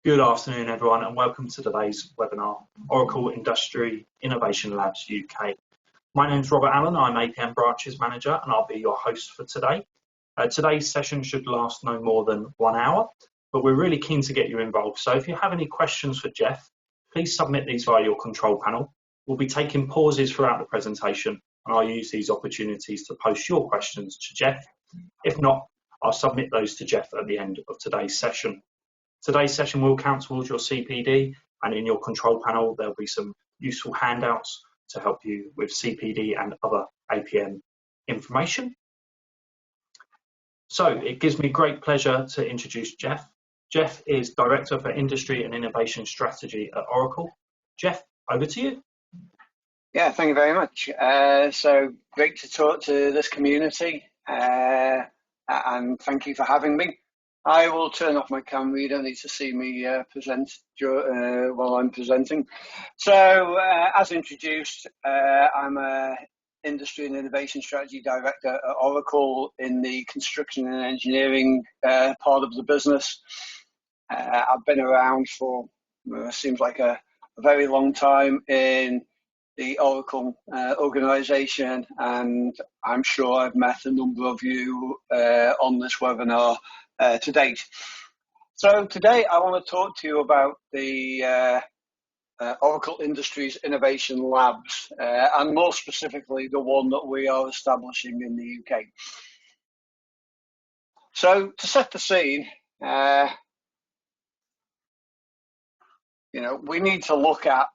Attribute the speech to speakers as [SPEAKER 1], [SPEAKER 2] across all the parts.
[SPEAKER 1] Good afternoon, everyone, and welcome to today's webinar, Oracle Industry Innovation Labs UK. My name is Robert Allen, I'm APM Branches Manager, and I'll be your host for today. Today's session should last no more than 1 hour, but we're really keen to get you involved. So if you have any questions for Geoff, please submit these via your control panel. We'll be taking pauses throughout the presentation, and I'll use these opportunities to post your questions to Geoff. If not, I'll submit those to Geoff at the end of today's session. Today's session will count towards your CPD, and in your control panel there'll be some useful handouts to help you with CPD and other APM information. So it gives me great pleasure to introduce Geoff. Geoff is Director for Industry and Innovation Strategy at Oracle. Geoff, over to you.
[SPEAKER 2] Yeah, thank you very much. So great to talk to this community, and thank you for having me. I will turn off my camera. You don't need to see me present while I'm presenting. So, as introduced, I'm a Industry and Innovation Strategy Director at Oracle in the construction and engineering part of the business. I've been around for, seems like a very long time in the Oracle organisation, and I'm sure I've met a number of you on this webinar to date. So today I want to talk to you about the Oracle Industries Innovation Labs, and more specifically the one that we are establishing in the UK. So to set the scene, we need to look at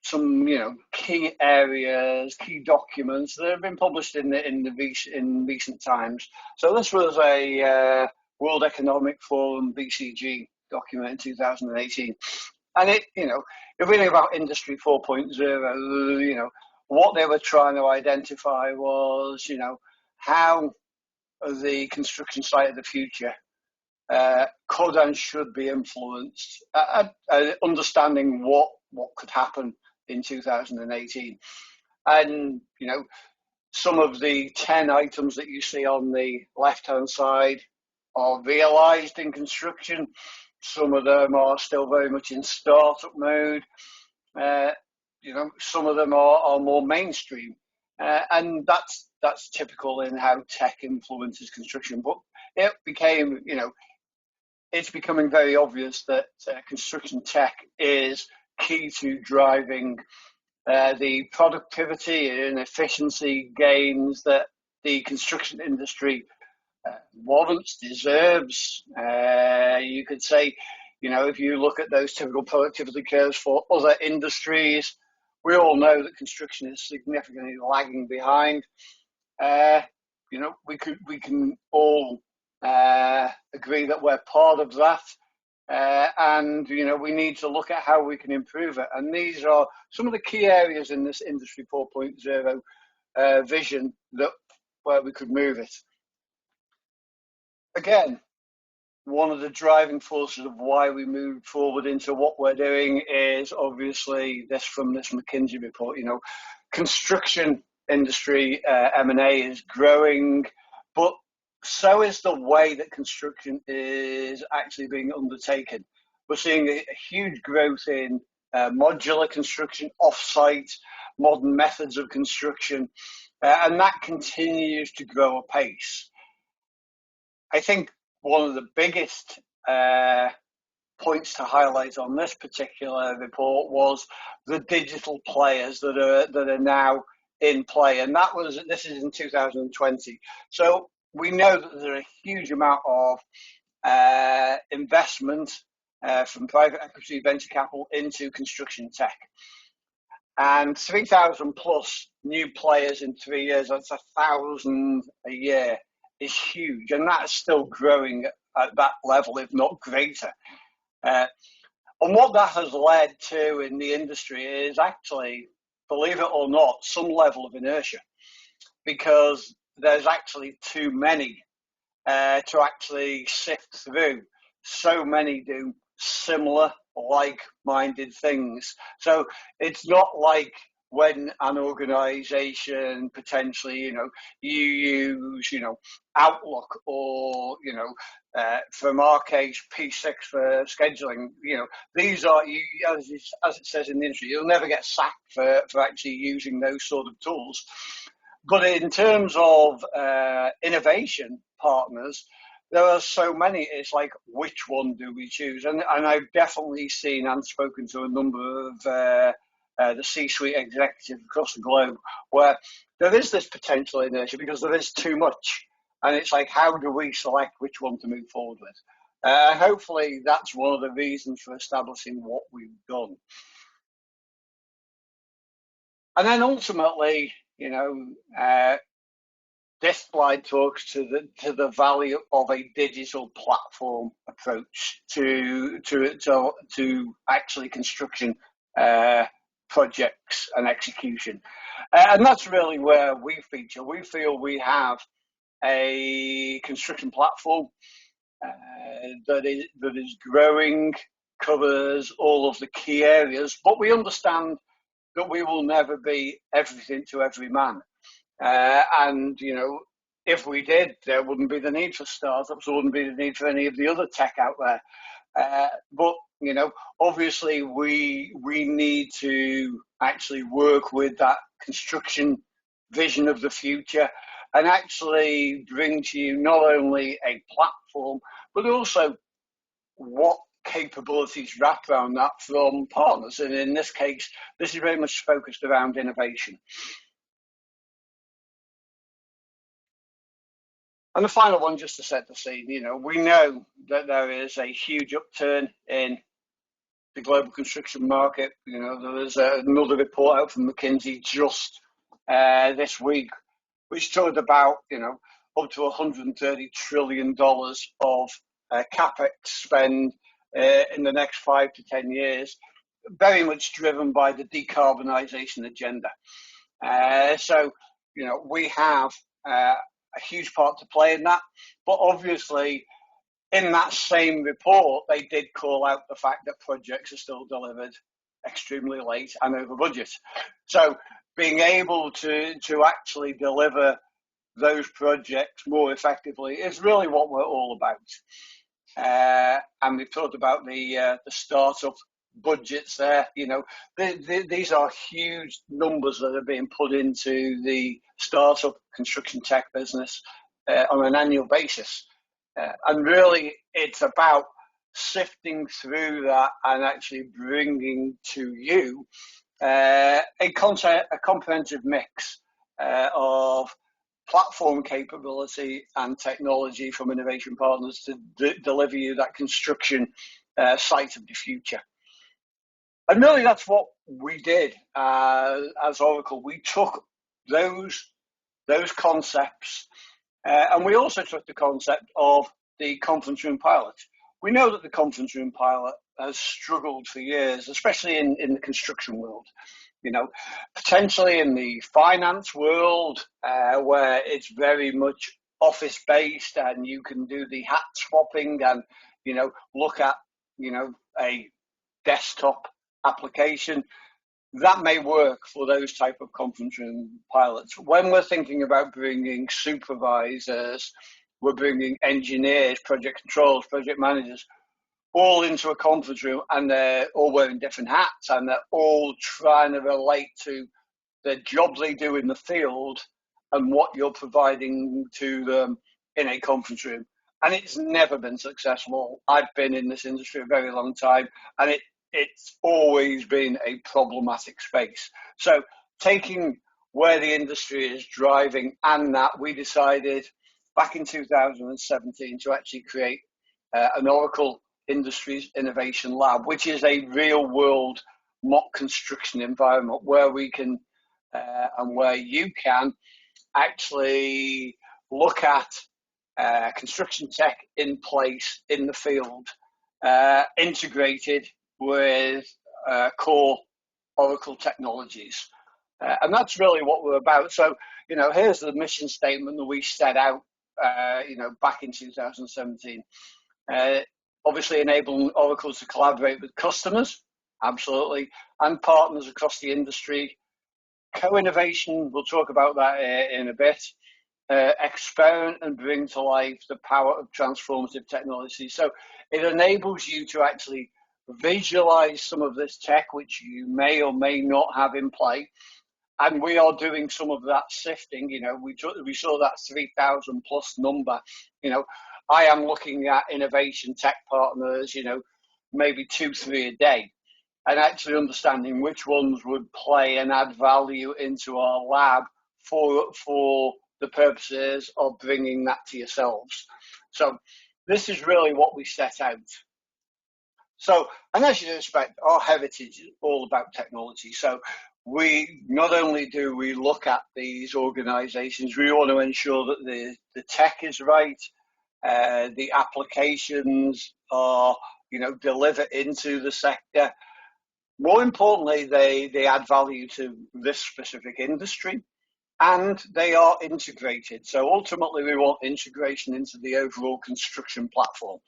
[SPEAKER 2] some key areas, key documents that have been published in recent times. So this was a World Economic Forum BCG document in 2018, and if reading about Industry 4.0, what they were trying to identify was how the construction site of the future could and should be influenced, understanding what could happen in 2018. And some of the 10 items that you see on the left hand side are realized in construction. Some of them are still very much in startup mode. Some of them are more mainstream, and that's typical in how tech influences construction. But it became, it's becoming very obvious that construction tech is key to driving the productivity and efficiency gains that the construction industry warrants, deserves. You could say, if you look at those typical productivity curves for other industries, we all know that construction is significantly lagging behind. We can all agree that we're part of that. And we need to look at how we can improve it. And these are some of the key areas in this Industry 4.0 vision where we could move it. Again, one of the driving forces of why we moved forward into what we're doing is obviously this from this McKinsey report. Construction industry M&A is growing, but so is the way that construction is actually being undertaken. We're seeing a huge growth in modular construction, off-site, modern methods of construction, and that continues to grow apace. I think one of the biggest points to highlight on this particular report was the digital players that are now in play, and this is in 2020. So we know that there's a huge amount of investment from private equity, venture capital into construction tech. And 3,000 plus new players in 3 years, that's 1,000 a year, is huge. And that's still growing at that level, if not greater. And what that has led to in the industry is actually, believe it or not, some level of inertia, because there's actually too many to actually sift through. So many do similar, like-minded things. So it's not like when an organisation potentially, you use, Outlook or, from our case, P6 for scheduling, these are, as it says in the industry, you'll never get sacked for actually using those sort of tools. But in terms of innovation partners, there are so many, it's like, which one do we choose? And I've definitely seen and spoken to a number of the C-suite executives across the globe where there is this potential inertia because there is too much. And it's like, how do we select which one to move forward with? Hopefully that's one of the reasons for establishing what we've done. And then ultimately, this slide talks to the value of a digital platform approach to actually construction projects and execution, and that's really where we feature. We feel we have a construction platform that is growing, covers all of the key areas, but we understand that we will never be everything to every man. And, if we did, there wouldn't be the need for startups, there wouldn't be the need for any of the other tech out there. But, obviously we need to actually work with that construction vision of the future and actually bring to you not only a platform, but also what capabilities wrap around that from partners. And in this case, this is very much focused around innovation. And the final one, just to set the scene, we know that there is a huge upturn in the global construction market. There was another report out from McKinsey just this week, which talked about, up to $130 trillion of capex spend in the next 5 to 10 years, very much driven by the decarbonisation agenda. So, we have a huge part to play in that, but obviously in that same report they did call out the fact that projects are still delivered extremely late and over budget. So being able to actually deliver those projects more effectively is really what we're all about. And we've talked about the startup budgets there. These are huge numbers that are being put into the startup construction tech business on an annual basis. And really, it's about sifting through that and actually bringing to you a comprehensive mix of platform capability and technology from innovation partners to deliver you that construction site of the future. And really, that's what we did as Oracle. We took those concepts, and we also took the concept of the conference room pilot. We know that the conference room pilot has struggled for years, especially in the construction world. Potentially in the finance world, where it's very much office-based, and you can do the hat swapping and look at a desktop application. That may work for those type of conference room pilots. When we're thinking about bringing supervisors, we're bringing engineers, project controls, project managers, all into a conference room, and they're all wearing different hats, and they're all trying to relate to the job they do in the field and what you're providing to them in a conference room. And it's never been successful. I've been in this industry a very long time, and it's always been a problematic space. So taking where the industry is driving and that, we decided back in 2017 to actually create an Oracle Industries Innovation Lab, which is a real world mock construction environment where we can and where you can actually look at construction tech in place in the field, integrated with core Oracle technologies. And that's really what we're about. So, here's the mission statement that we set out, back in 2017. Obviously enabling Oracle to collaborate with customers, absolutely, and partners across the industry Co-innovation, we'll talk about that in a bit. Experiment and bring to life the power of transformative technology. So it enables you to actually visualize some of this tech which you may or may not have in play. And we are doing some of that sifting. We saw that 3,000 plus number. I am looking at innovation tech partners, maybe 2-3 a day, and actually understanding which ones would play and add value into our lab for the purposes of bringing that to yourselves. So this is really what we set out. So, and as you'd expect, our heritage is all about technology. So we not only do we look at these organizations, we want to ensure that the tech is right, the applications are, delivered into the sector. More importantly, they add value to this specific industry, and they are integrated. So ultimately, we want integration into the overall construction platform.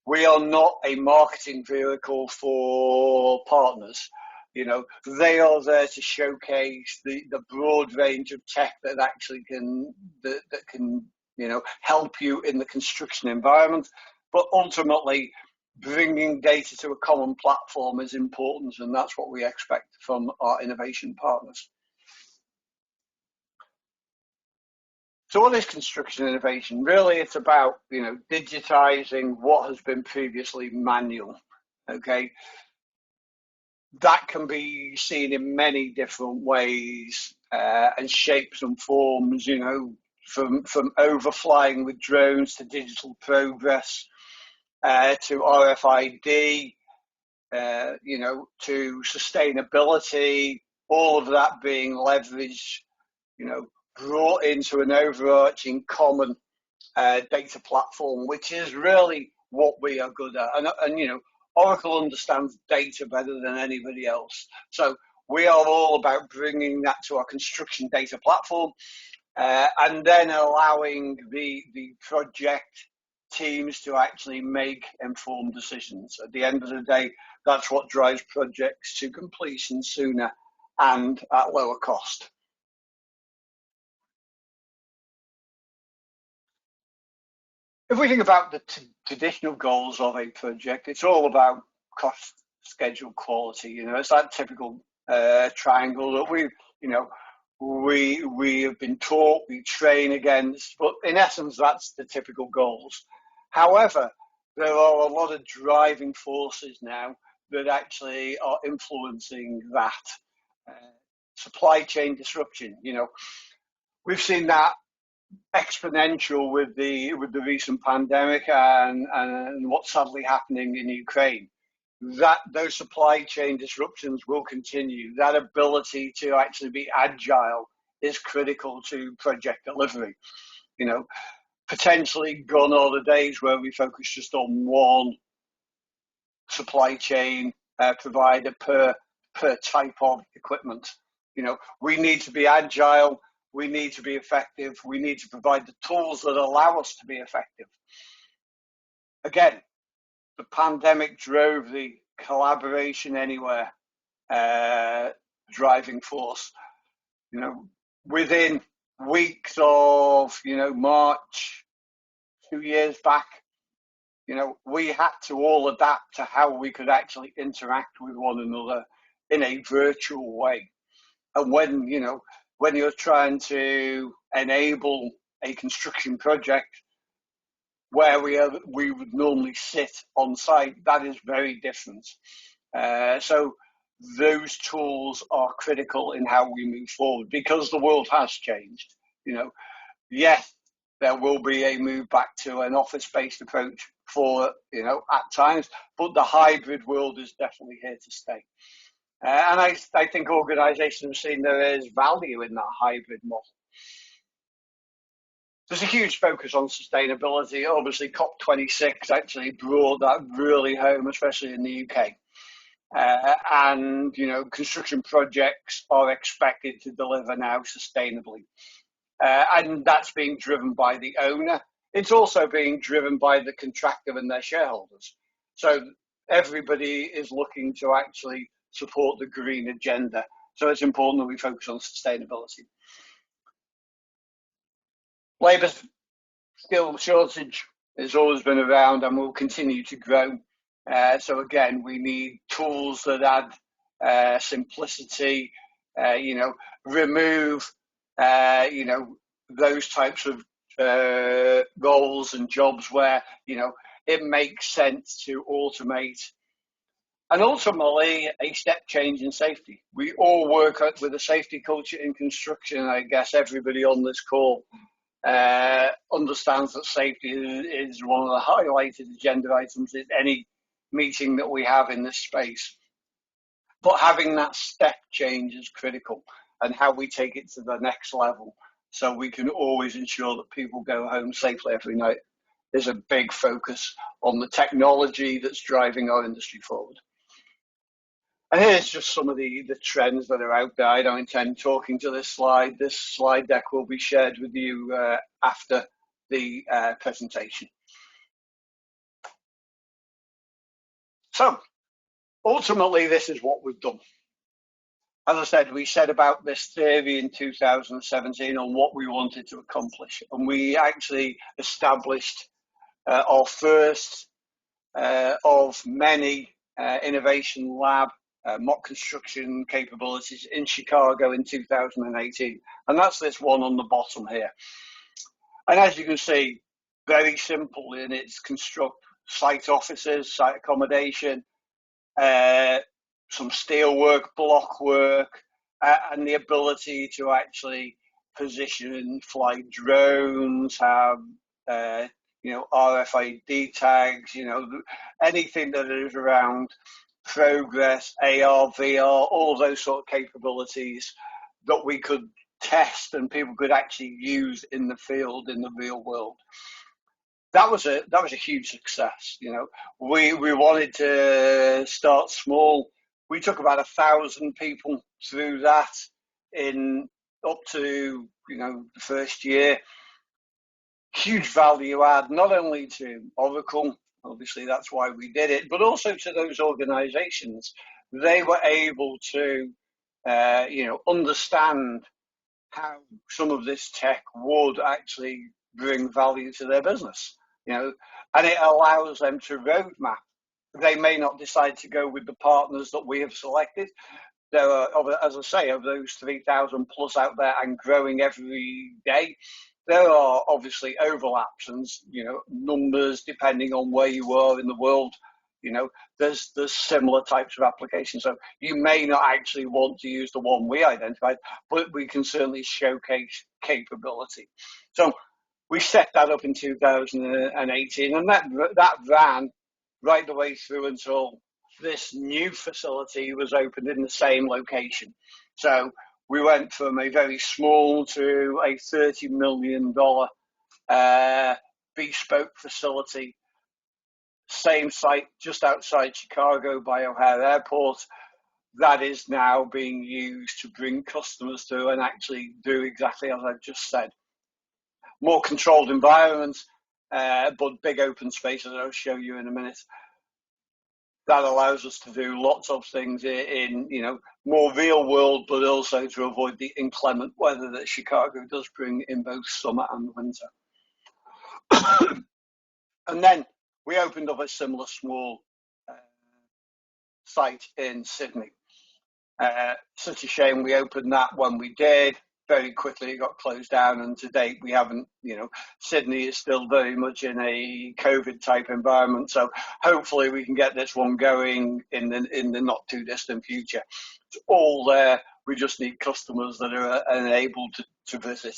[SPEAKER 2] We are not a marketing vehicle for partners. They are there to showcase the broad range of tech that actually can help you in the construction environment. But ultimately, bringing data to a common platform is important, and that's what we expect from our innovation partners. So what is construction innovation? Really, it's about, digitizing what has been previously manual, okay? That can be seen in many different ways and shapes and forms, from overflying with drones to digital progress, to RFID, to sustainability, all of that being leveraged, brought into an overarching common data platform, which is really what we are good at. And Oracle understands data better than anybody else. So we are all about bringing that to our construction data platform, and then allowing the project teams to actually make informed decisions. At the end of the day, that's what drives projects to completion sooner and at lower cost. If we think about the traditional goals of a project, it's all about cost, schedule, quality. It's that typical triangle that we have been taught, we train against, but in essence, that's the typical goals. However, there are a lot of driving forces now that actually are influencing that. Supply chain disruption, we've seen that exponential with the recent pandemic and what's sadly happening in Ukraine. That those supply chain disruptions will continue. That ability to actually be agile is critical to project delivery. Potentially gone are the days where we focus just on one supply chain provider per type of equipment. We need to be agile. We need to be effective. We need to provide the tools that allow us to be effective. Again, the pandemic drove the collaboration anywhere driving force. Within weeks of, March, 2 years back, we had to all adapt to how we could actually interact with one another in a virtual way. And when you're trying to enable a construction project where we would normally sit on site, that is very different. So those tools are critical in how we move forward because the world has changed. Yes, there will be a move back to an office-based approach for, at times, but the hybrid world is definitely here to stay. And I think organisations have seen there is value in that hybrid model. There's a huge focus on sustainability. Obviously, COP26 actually brought that really home, especially in the UK. And construction projects are expected to deliver now sustainably. And that's being driven by the owner. It's also being driven by the contractor and their shareholders. So everybody is looking to actually support the green agenda. So it's important that we focus on sustainability. Labour skill shortage has always been around and will continue to grow. So again, we need tools that add simplicity, remove, those types of roles and jobs where, it makes sense to automate. And ultimately, a step change in safety. We all work with a safety culture in construction. I guess everybody on this call understands that safety is one of the highlighted agenda items in any meeting that we have in this space. But having that step change is critical, and how we take it to the next level so we can always ensure that people go home safely every night is a big focus on the technology that's driving our industry forward. And here's just some of the trends that are out there. I don't intend talking to this slide. This slide deck will be shared with you after the presentation. So ultimately, this is what we've done. As I said, we set about this theory in 2017 on what we wanted to accomplish. And we actually established our first of many innovation lab mock construction capabilities in Chicago in 2018. And that's this one on the bottom here. And as you can see, very simple in its construct site offices, site accommodation, some steel work, block work, and the ability to actually position and fly drones, have RFID tags, anything that is around progress, AR, VR, all of those sort of capabilities that we could test and people could actually use in the field, in the real world. That was a huge success. We wanted to start small. We took about 1,000 people through that in up to the first year. Huge value add, not only to Oracle, obviously that's why we did it, but also to those organizations. They were able to understand how some of this tech would actually bring value to their business, and it allows them to roadmap. They may not decide to go with the partners that we have selected. There are, as I say, of those 3,000 plus out there and growing every day, there are obviously overlaps and numbers depending on where you are in the world. There's similar types of applications. So you may not actually want to use the one we identified, but we can certainly showcase capability. So we set that up in 2018, and that ran right the way through until this new facility was opened in the same location. So we went from a very small to a $30 million bespoke facility, same site just outside Chicago by O'Hare Airport, that is now being used to bring customers through and actually do exactly as I've just said. More controlled environments, but big open spaces I'll show you in a minute. That allows us to do lots of things in more real world, but also to avoid the inclement weather that Chicago does bring in both summer and winter. And then we opened up a similar small site in Sydney. Such a shame we opened that when we did. Very quickly it got closed down, and to date we haven't, Sydney is still very much in a COVID type environment, so hopefully we can get this one going in the not too distant future. It's all there, we just need customers that are enabled to visit.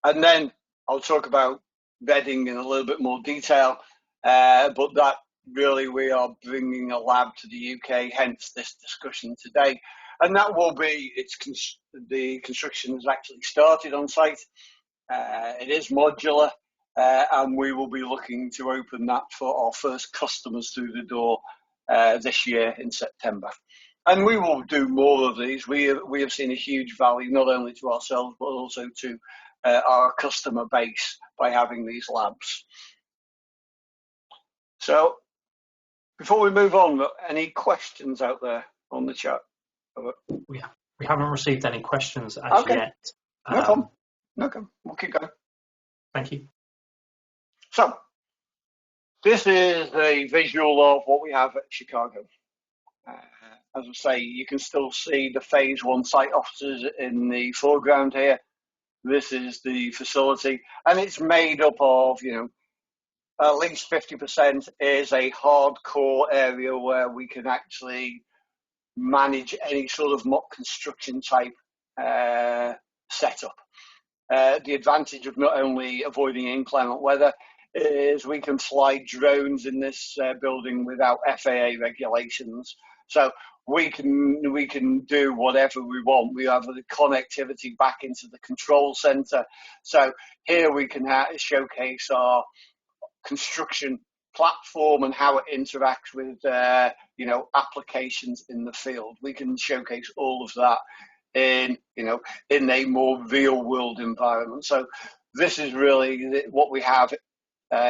[SPEAKER 2] And then I'll talk about Reading in a little bit more detail, but that really we are bringing a lab to the UK, hence this discussion today. And that will be, the construction has actually started on site. It is modular, and we will be looking to open that for our first customers through the door this year in September. And we will do more of these. We have seen a huge value, not only to ourselves, but also to our customer base by having these labs. So before we move on, any questions out there on the chat?
[SPEAKER 1] We haven't received any questions as
[SPEAKER 2] Okay,
[SPEAKER 1] yet.
[SPEAKER 2] no problem. Okay, we'll keep going.
[SPEAKER 1] Thank you.
[SPEAKER 2] So, this is a visual of what we have at Chicago. As I say, you can still see the phase 1 site offices in the foreground here. This is the facility, and it's made up of, at least 50% is a hardcore area where we can actually manage any sort of mock construction type setup. The advantage of not only avoiding inclement weather is we can fly drones in this building without FAA regulations. So we can do whatever we want. We have the connectivity back into the control center. So here we can showcase our construction platform and how it interacts with applications in the field. We can showcase all of that in a more real world environment. So this is really what we have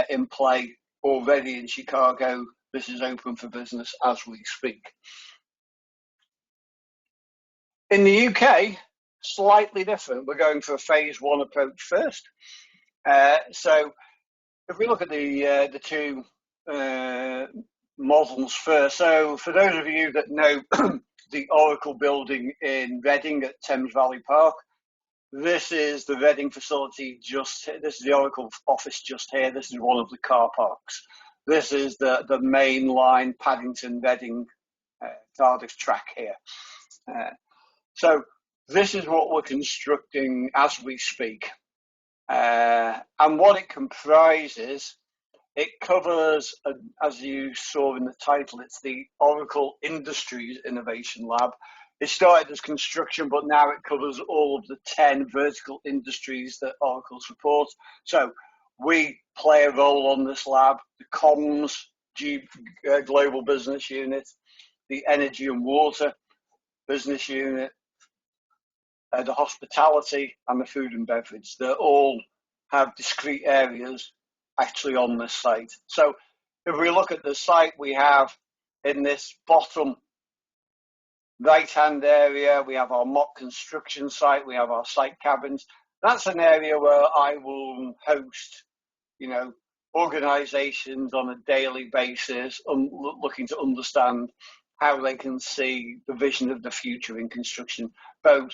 [SPEAKER 2] in play already in Chicago. This is open for business as we speak. In the UK, slightly different. We're going for a phase 1 approach first. So if we look at the two models first, so for those of you that know the Oracle building in Reading at Thames Valley Park, this is the Reading facility this is the Oracle office just here. This is one of the car parks. This is the main line Paddington Reading Cardiff track here. So this is what we're constructing as we speak. And what it comprises, it covers, as you saw in the title, it's the Oracle Industries Innovation Lab. It started as construction, but now it covers all of the 10 vertical industries that Oracle supports. So we play a role on this lab, the comms, global business unit, the energy and water business unit, the hospitality, and the food and beverage. They all have discrete areas actually on this site. So if we look at the site, we have in this bottom right-hand area, we have our mock construction site, we have our site cabins. That's an area where I will host, organizations on a daily basis, looking to understand how they can see the vision of the future in construction, both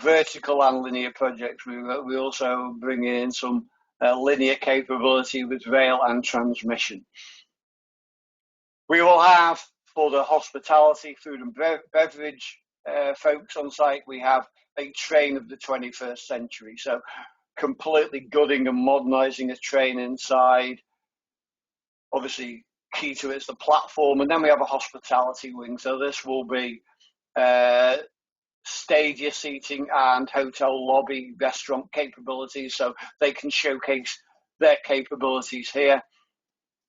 [SPEAKER 2] vertical and linear projects. We also bring in some linear capability with rail and transmission. We will have, for the hospitality, food and beverage folks on site, we have a train of the 21st century. So completely gutting and modernizing a train inside. Obviously, key to it is the platform. And then we have a hospitality wing. So this will be stadia seating and hotel lobby restaurant capabilities, so they can showcase their capabilities here.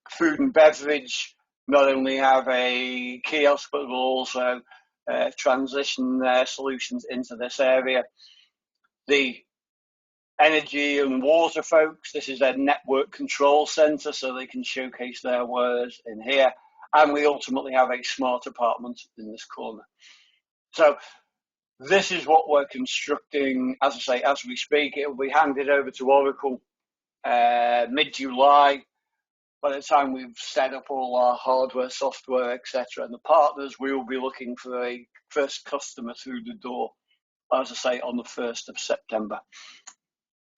[SPEAKER 2] Food and beverage not only have a kiosk, but will also transition their solutions into this area. The energy and water folks, this is their network control center, so they can showcase their wares in here. And we ultimately have a smart apartment in this corner. So this is what we're constructing, as I say, as we speak. It will be handed over to Oracle mid-July. By the time we've set up all our hardware, software, etc., and the partners, we will be looking for a first customer through the door, as I say, on the 1st of September.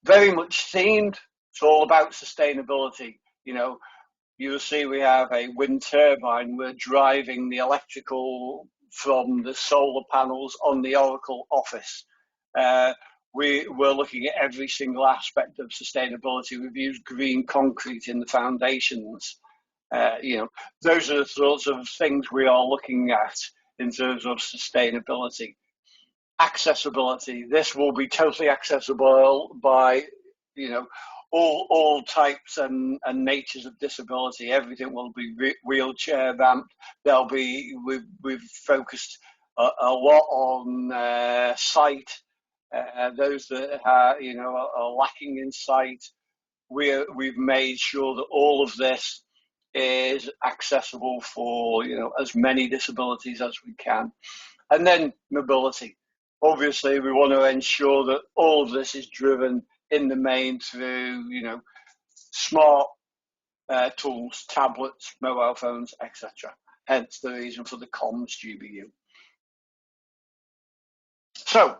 [SPEAKER 2] Very much themed. It's all about sustainability. You'll see we have a wind turbine. We're driving the electrical from the solar panels on the Oracle office. We're looking at every single aspect of sustainability. We've used green concrete in the foundations. Those are the sorts of things we are looking at in terms of sustainability. Accessibility. This will be totally accessible by, all types and natures of disability. Everything will be wheelchair ramped. We've focused a lot on sight. Those that are lacking in sight, we've made sure that all of this is accessible for as many disabilities as we can. And then mobility. Obviously, we want to ensure that all of this is driven in the main through, smart tools, tablets, mobile phones, etc. Hence the reason for the comms CEGBU. So,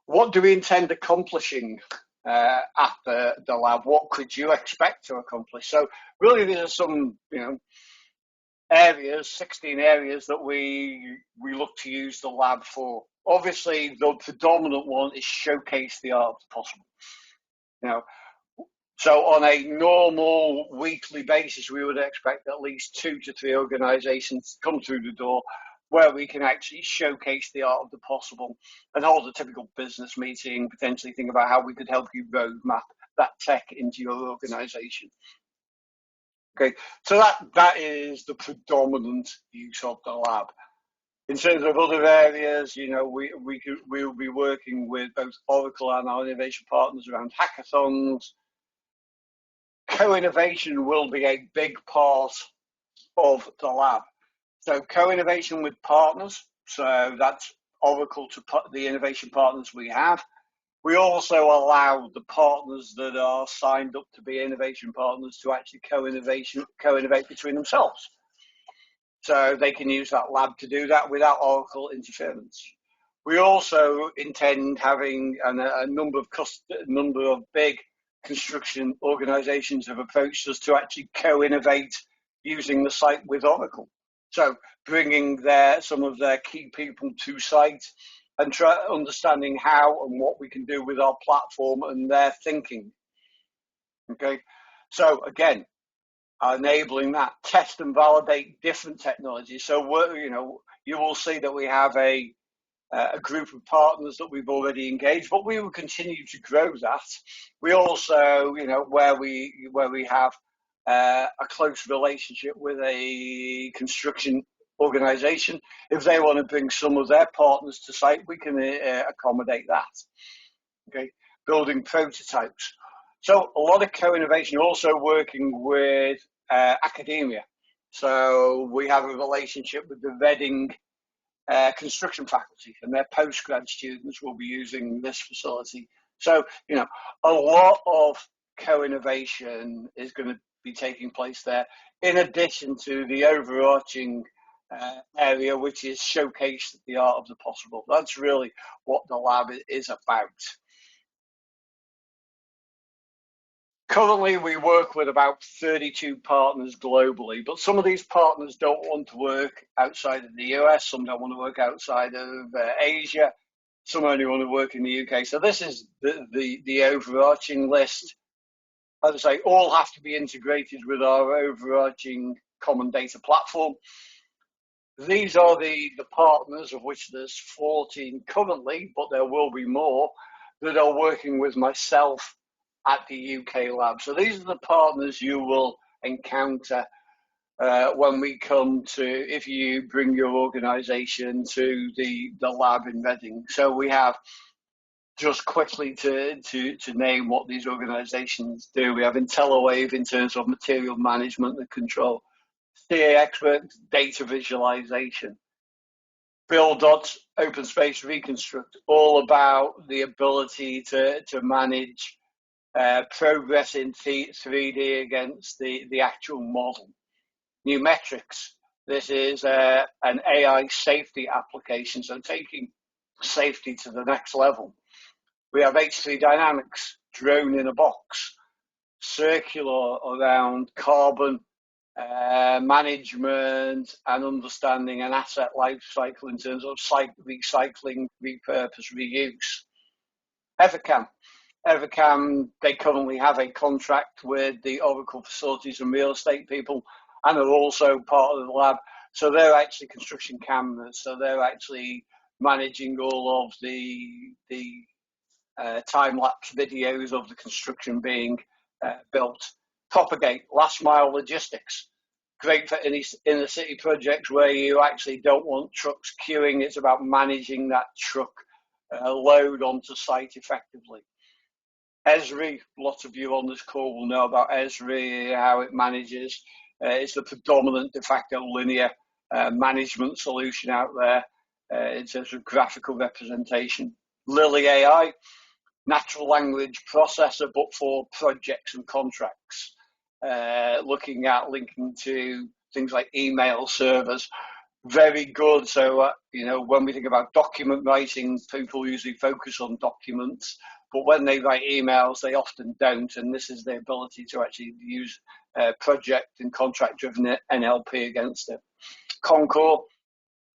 [SPEAKER 2] what do we intend accomplishing at the lab? What could you expect to accomplish? So, really, there are some, areas, 16 areas that we look to use the lab for. Obviously, the predominant one is showcase the art of the possible. So on a normal weekly basis, we would expect at least 2 to 3 organisations to come through the door where we can actually showcase the art of the possible and hold a typical business meeting, potentially think about how we could help you roadmap that tech into your organisation. Okay, so that is the predominant use of the lab. In terms of other areas, we'll be working with both Oracle and our innovation partners around hackathons. Co-innovation will be a big part of the lab. So co-innovation with partners, so that's Oracle to the innovation partners we have. We also allow the partners that are signed up to be innovation partners to actually co-innovate between themselves. So they can use that lab to do that without Oracle interference. We also intend having a number of big construction organisations have approached us to actually co-innovate using the site with Oracle. So bringing some of their key people to site and understanding how and what we can do with our platform and their thinking. Okay, so again, enabling that, test and validate different technologies. So you will see that we have a group of partners that we've already engaged, but we will continue to grow that. We also, where we have a close relationship with a construction organisation, if they want to bring some of their partners to site, we can accommodate that. Okay, building prototypes. So a lot of co-innovation, also working with academia. So we have a relationship with the Reading construction faculty, and their postgrad students will be using this facility. So, a lot of co-innovation is going to be taking place there, in addition to the overarching area, which is showcase the art of the possible. That's really what the lab is about. Currently, we work with about 32 partners globally, but some of these partners don't want to work outside of the US, some don't want to work outside of Asia, some only want to work in the UK. So this is the overarching list. As I say, all have to be integrated with our overarching common data platform. These are the partners, of which there's 14 currently, but there will be more, that are working with myself at the UK lab. So these are the partners you will encounter when we come to, if you bring your organisation to the lab in Reading. So we have, just quickly to name what these organisations do, we have IntelliWave in terms of material management and control, CA Expert data visualization, BuildDot open space reconstruct, all about the ability to manage progress in 3D against the actual model. New metrics. This is an AI safety application, so taking safety to the next level. We have H3 Dynamics, drone in a box, circular around carbon management and understanding an asset life cycle in terms of recycling, repurpose, reuse. Evercam, they currently have a contract with the Oracle facilities and real estate people, and are also part of the lab. So they're actually construction cameras. So they're actually managing all of the time-lapse videos of the construction being built. Propagate, last mile logistics. Great for inner city projects where you actually don't want trucks queuing. It's about managing that truck load onto site effectively. Esri, lots of you on this call will know about Esri, how it manages. It's the predominant de facto linear management solution out there. in terms of graphical representation. Lily AI, natural language processor, but for projects and contracts, looking at linking to things like email servers. Very good. So, when we think about document writing, people usually focus on documents, but when they write emails, they often don't. And this is the ability to actually use project and contract-driven NLP against it. Concor,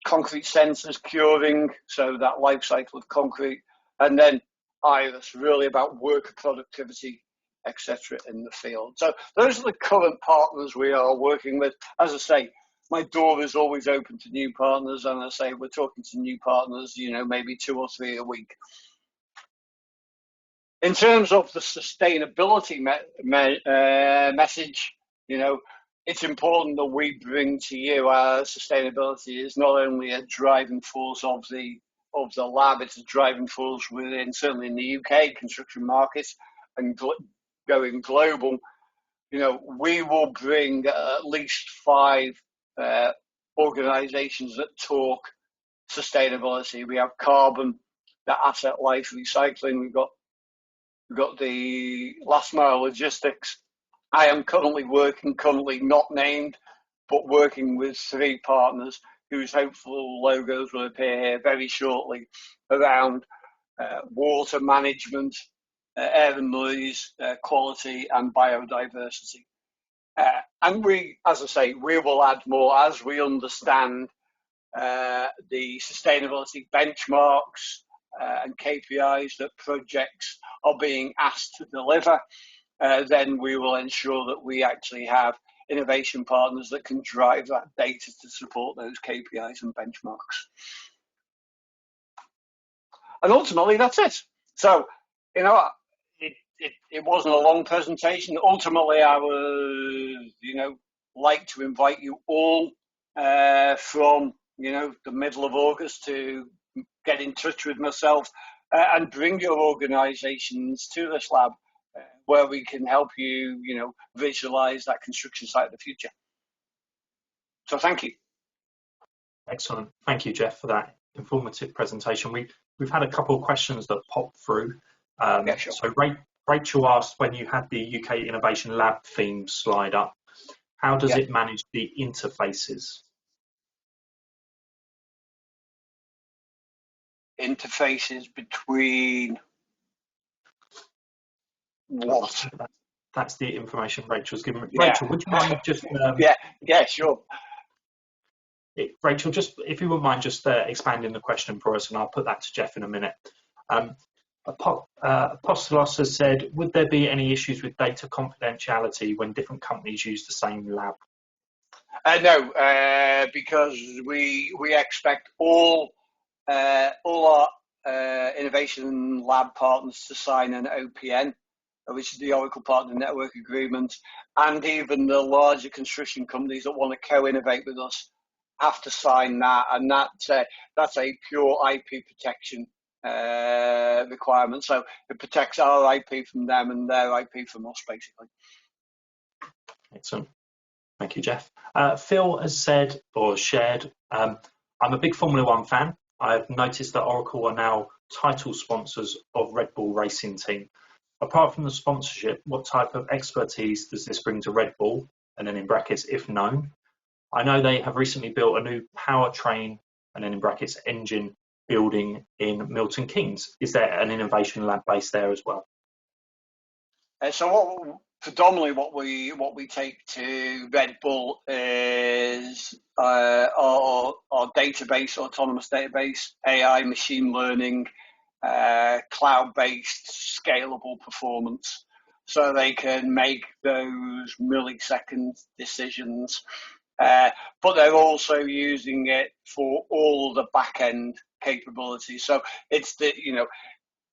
[SPEAKER 2] concrete sensors curing, so that life cycle of concrete. And then Iris, really about worker productivity, etc. in the field. So those are the current partners we are working with. As I say, my door is always open to new partners, and I say we're talking to new partners, maybe 2 or 3 a week. In terms of the sustainability message, it's important that we bring to you our sustainability is not only a driving force of the lab, it's a driving force within, certainly in the UK construction market, and going global. We will bring at least 5 organisations that talk sustainability. We have carbon, the asset life recycling. We've got the last mile logistics. I am currently not named, but working with 3 partners whose hopeful logos will appear here very shortly, around water management, air and noise quality, and biodiversity. And we, as I say, we will add more as we understand the sustainability benchmarks and KPIs that projects are being asked to deliver. Then we will ensure that we actually have innovation partners that can drive that data to support those KPIs and benchmarks. And ultimately, that's it. So, it wasn't a long presentation. Ultimately, I would, like to invite you all from, the middle of August to get in touch with myself and bring your organisations to this lab where we can help you, visualise that construction site of the future. So thank you.
[SPEAKER 1] Excellent. Thank you, Geoff, for that informative presentation. We've had a couple of questions that popped through.
[SPEAKER 2] Yeah, sure.
[SPEAKER 1] So Rachel asked, when you had the UK Innovation Lab theme slide up, how does it manage the interfaces?
[SPEAKER 2] Interfaces between what?
[SPEAKER 1] That's the information Rachel's given.
[SPEAKER 2] Yeah.
[SPEAKER 1] Rachel, would you mind just...
[SPEAKER 2] yeah, sure.
[SPEAKER 1] Rachel, just if you wouldn't mind just expanding the question for us, and I'll put that to Geoff in a minute. Apostolos has said, would there be any issues with data confidentiality when different companies use the same lab?
[SPEAKER 2] No, because we expect all our innovation lab partners to sign an OPN, which is the Oracle Partner Network Agreement, and even the larger construction companies that want to co-innovate with us have to sign that, and that's a pure IP protection requirement. So it protects our IP from them and their IP from us, basically.
[SPEAKER 1] Excellent. Thank you, Geoff. Phil has said or shared, I'm a big Formula One fan. I've noticed that Oracle are now title sponsors of Red Bull Racing Team. Apart from the sponsorship, what type of expertise does this bring to Red Bull? And then in brackets, if known. I know they have recently built a new powertrain, and then in brackets, engine building in Milton Keynes. Is there an innovation lab based there as well?
[SPEAKER 2] So predominantly what we take to Red Bull is our database, autonomous database, AI, machine learning, cloud-based scalable performance, so they can make those millisecond decisions. But they're also using it for all the back-end capabilities. So it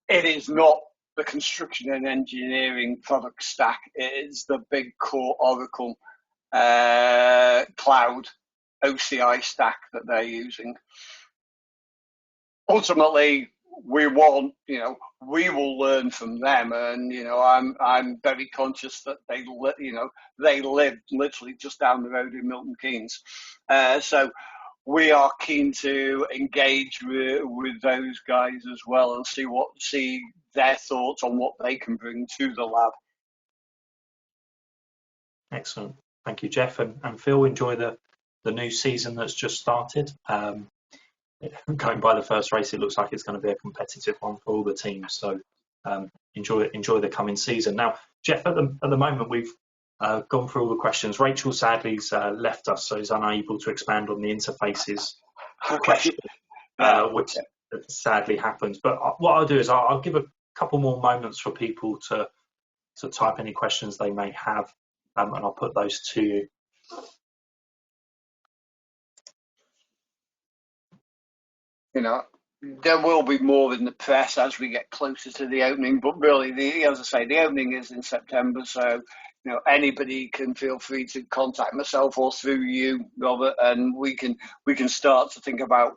[SPEAKER 2] is not the construction and engineering product stack. It is the big core Oracle cloud OCI stack that they're using. Ultimately, we will learn from them, and I'm very conscious that they live literally just down the road in Milton Keynes. So we are keen to engage with those guys as well and see their thoughts on what they can bring to the lab.
[SPEAKER 1] Excellent. Thank you, Geoff. And Phil, enjoy the new season that's just started. Going by the first race, it looks like it's going to be a competitive one for all the teams. So enjoy the coming season. Now, Geoff, at the moment, we've gone through all the questions. Rachel sadly's left us, so he's unable to expand on the interfaces question, which sadly happens. But what I'll do is I'll give a couple more moments for people to type any questions they may have, and I'll put those to you.
[SPEAKER 2] You know, there will be more in the press as we get closer to the opening, but really, as I say, the opening is in September, so anybody can feel free to contact myself or through you, Robert, and we can start to think about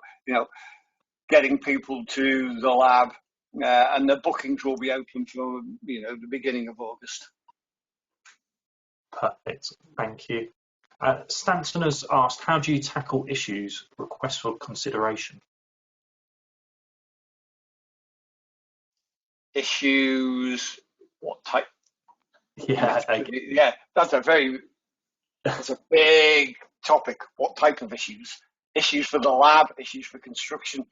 [SPEAKER 2] getting people to the lab, and the bookings will be open for the beginning of August.
[SPEAKER 1] Perfect, thank you. Stanton has asked, how do you tackle issues, requests for consideration?
[SPEAKER 2] Issues, what type?
[SPEAKER 1] Yeah,
[SPEAKER 2] that's a big topic. What type of issues? Issues for the lab, issues for construction.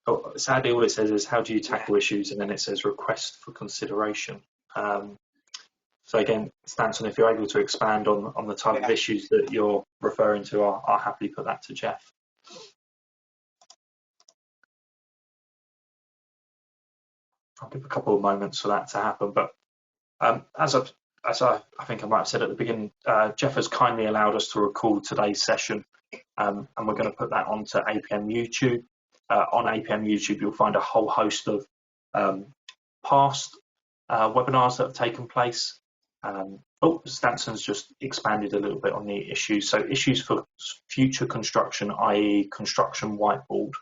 [SPEAKER 1] Oh, sadly, all it says is how do you tackle issues, and then it says request for consideration. So again, Stanton, if you're able to expand on the type of issues that you're referring to, I'll happily put that to Geoff. I'll give a couple of moments for that to happen, but as I think I might have said at the beginning, Geoff has kindly allowed us to record today's session, and we're going to put that onto APM YouTube. On APM YouTube, you'll find a whole host of past webinars that have taken place. Stanton's just expanded a little bit on the issues. So issues for future construction, i.e. construction whiteboard.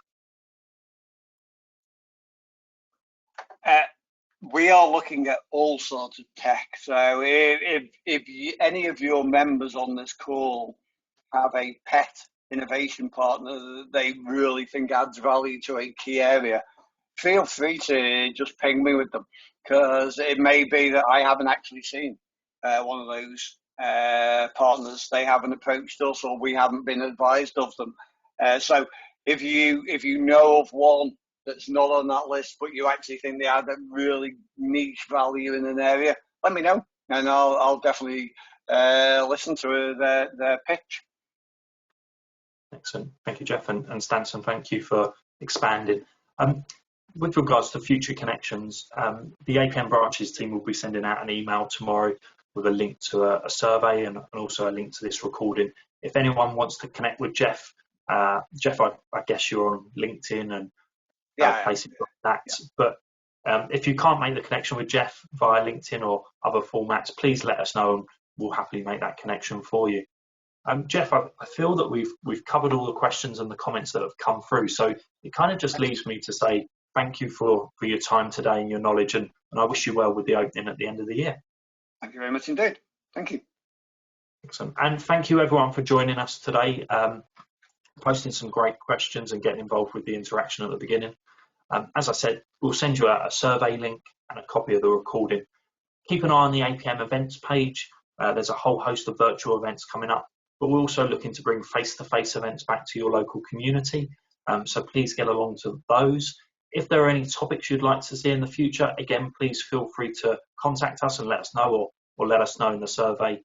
[SPEAKER 2] We are looking at all sorts of tech. So if any of your members on this call have a pet innovation partner that they really think adds value to a key area, feel free to just ping me with them, because it may be that I haven't actually seen one of those partners. They haven't approached us, or we haven't been advised of them. So if you know of one that's not on that list, but you actually think they add a really niche value in an area, let me know, and I'll definitely listen to their pitch.
[SPEAKER 1] Excellent, thank you, Geoff, and Stanton, thank you for expanding. With regards to future connections, the APM branches team will be sending out an email tomorrow with a link to a survey and also a link to this recording. If anyone wants to connect with Geoff, I guess you're on LinkedIn and places like that. Yeah. But if you can't make the connection with Geoff via LinkedIn or other formats, please let us know and we'll happily make that connection for you. Geoff, I feel that we've covered all the questions and the comments that have come through, so it kind of just leaves me to say thank you for your time today and your knowledge, and I wish you well with the opening at the end of the year.
[SPEAKER 2] Thank you very much indeed. Thank you.
[SPEAKER 1] Excellent. And thank you everyone for joining us today, posting some great questions and getting involved with the interaction at the beginning. As I said, we'll send you a survey link and a copy of the recording. Keep an eye on the APM events page. There's a whole host of virtual events coming up, but we're also looking to bring face-to-face events back to your local community. So please get along to those. If there are any topics you'd like to see in the future, again, please feel free to contact us and let us know, or let us know in the survey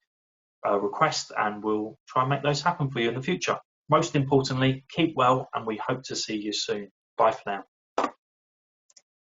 [SPEAKER 1] request, and we'll try and make those happen for you in the future. Most importantly, keep well, and we hope to see you soon. Bye for now.